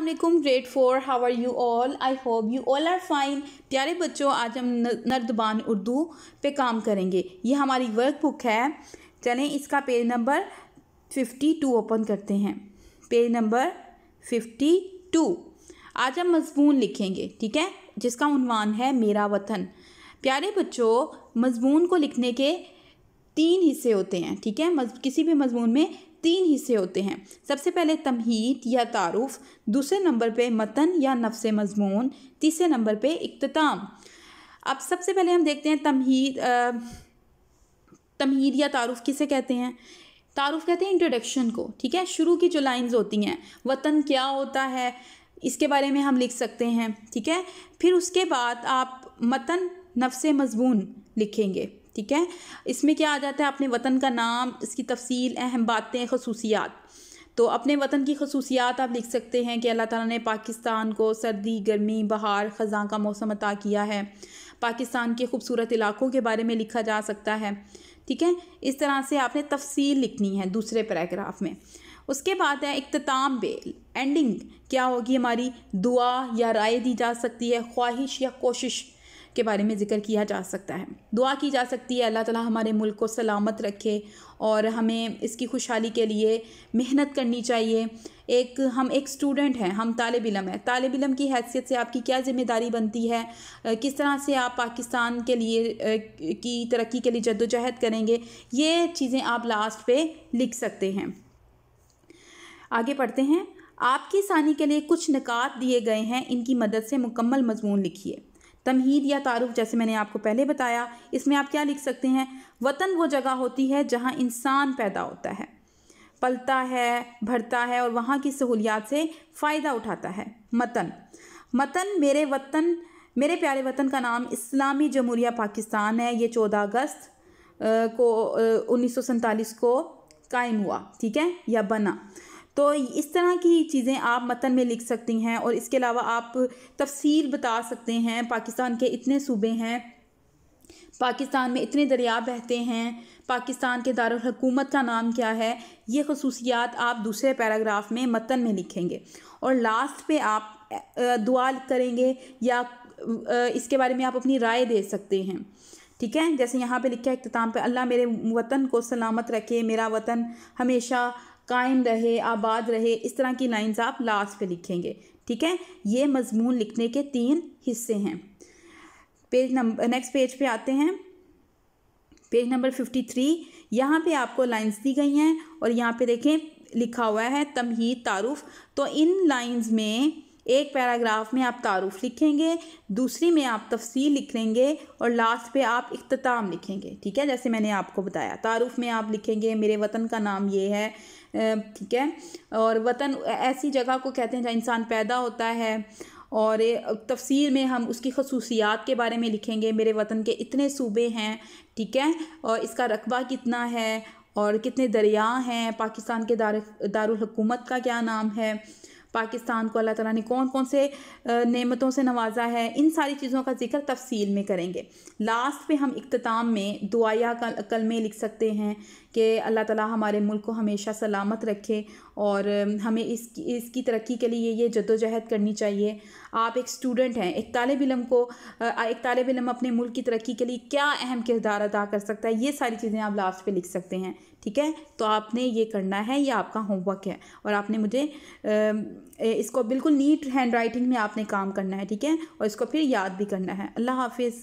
अस्सलामुअलैकुम grade 4 how are you all. I hope you all are fine. प्यारे बच्चों, आज हम नर्दबान उर्दू पे काम करेंगे। ये हमारी वर्क बुक है। चलें इसका पेज नंबर 52 ओपन करते हैं। Page number 52। आज हम मज़मून लिखेंगे, ठीक है, जिसका उन्वान है मेरा वतन। प्यारे बच्चों, मज़मून को लिखने के 3 हिस्से होते हैं, ठीक है। किसी भी मज़मून में 3 हिस्से होते हैं। सबसे पहले तमहीद या तारुफ, दूसरे नंबर पे मतन या नफ्से मज़मून, तीसरे नंबर पे इख्तिताम। अब सबसे पहले हम देखते हैं तमहीद या तारुफ किसे कहते हैं। तारुफ कहते हैं इंट्रोडक्शन को, ठीक है। शुरू की जो लाइंस होती हैं, वतन क्या होता है इसके बारे में हम लिख सकते हैं, ठीक है। फिर उसके बाद आप मतन नफ्से मज़मून लिखेंगे, ठीक है। इसमें क्या आ जाता है, अपने वतन का नाम, इसकी तफसील, अहम बातें, खसूसियात। तो अपने वतन की खसूसियात आप लिख सकते हैं कि अल्लाह ताला ने पाकिस्तान को सर्दी, गर्मी, बहार, ख़ज़ां का मौसम अता किया है। पाकिस्तान के खूबसूरत इलाकों के बारे में लिखा जा सकता है, ठीक है। इस तरह से आपने तफसील लिखनी है दूसरे पैराग्राफ में। उसके बाद है इख्तिताम पे, एंडिंग क्या होगी हमारी, दुआ या राय दी जा सकती है, ख्वाहिश या कोशिश के बारे में ज़िक्र किया जा सकता है। दुआ की जा सकती है अल्लाह ताला हमारे मुल्क को सलामत रखे और हमें इसकी खुशहाली के लिए मेहनत करनी चाहिए। हम एक स्टूडेंट हैं, हम तालिब इल्म हैं। तालिब इल्म की हैसियत से आपकी क्या ज़िम्मेदारी बनती है, किस तरह से आप पाकिस्तान के लिए की तरक्की के लिए जद्दोजहद करेंगे, ये चीज़ें आप लास्ट पे लिख सकते हैं। आगे पढ़ते हैं। आपकी आसानी के लिए कुछ निकात दिए गए हैं, इनकी मदद से मुकम्मल मज़मून लिखिए। तमहीद या तारुफ, जैसे मैंने आपको पहले बताया, इसमें आप क्या लिख सकते हैं, वतन वो जगह होती है जहाँ इंसान पैदा होता है, पलता है, बढ़ता है और वहाँ की सहूलियात से फ़ायदा उठाता है। मतन मेरे प्यारे वतन का नाम इस्लामी जमहूरिया पाकिस्तान है। ये 14 अगस्त को 1947 को कायम हुआ, ठीक है, या बना। तो इस तरह की चीज़ें आप मतन में लिख सकती हैं। और इसके अलावा आप तफसील बता सकते हैं, पाकिस्तान के इतने सूबे हैं, पाकिस्तान में इतने दरिया बहते हैं, पाकिस्तान के दारुल हुकूमत का नाम क्या है, ये खसूसियात आप दूसरे पैराग्राफ में मतन में लिखेंगे। और लास्ट पे आप दुआ करेंगे या इसके बारे में आप अपनी राय दे सकते हैं, ठीक है। जैसे यहाँ पे लिखा है इख्तिताम पे, अल्लाह मेरे वतन को सलामत रखे, मेरा वतन हमेशा कायम रहे, आबाद रहे। इस तरह की लाइंस आप लास्ट पे लिखेंगे, ठीक है। ये मज़मून लिखने के 3 हिस्से हैं। नेक्स्ट पेज पे आते हैं। Page number 53। यहाँ पे आपको लाइंस दी गई हैं और यहाँ पे देखें लिखा हुआ है तमहीद तारुफ। तो इन लाइंस में एक पैराग्राफ में आप तारुफ लिखेंगे, दूसरी में आप तफसील लिखेंगे और लास्ट पे आप इख्तिताम लिखेंगे, ठीक है। जैसे मैंने आपको बताया, तारुफ में आप लिखेंगे मेरे वतन का नाम ये है, ठीक है। और वतन ऐसी जगह को कहते हैं जहाँ इंसान पैदा होता है। और तफसील में हम उसकी खसूसियात के बारे में लिखेंगे, मेरे वतन के इतने सूबे हैं, ठीक है, और इसका रकबा कितना है और कितने दरिया हैं, पाकिस्तान के दारुल हुकूमत का क्या नाम है, पाकिस्तान को अल्लाह ताला ने कौन कौन से नेमतों से नवाजा है, इन सारी चीज़ों का जिक्र तफसील में करेंगे। लास्ट पे हम इख्तिताम में दुआया कलमे लिख सकते हैं कि अल्लाह ताला हमारे मुल्क को हमेशा सलामत रखे और हमें इसकी तरक्की के लिए ये जद्दोजहद करनी चाहिए। आप एक स्टूडेंट हैं, एक तालिब इल्म अपने मुल्क की तरक्की के लिए क्या अहम किरदार अदा कर सकता है, ये सारी चीज़ें आप लास्ट पे लिख सकते हैं, ठीक है। तो आपने ये करना है, ये आपका होमवर्क है और आपने मुझे इसको बिल्कुल नीट हैंड राइटिंग में आपने काम करना है, ठीक है, और इसको फिर याद भी करना है। अल्लाह हाफिज़।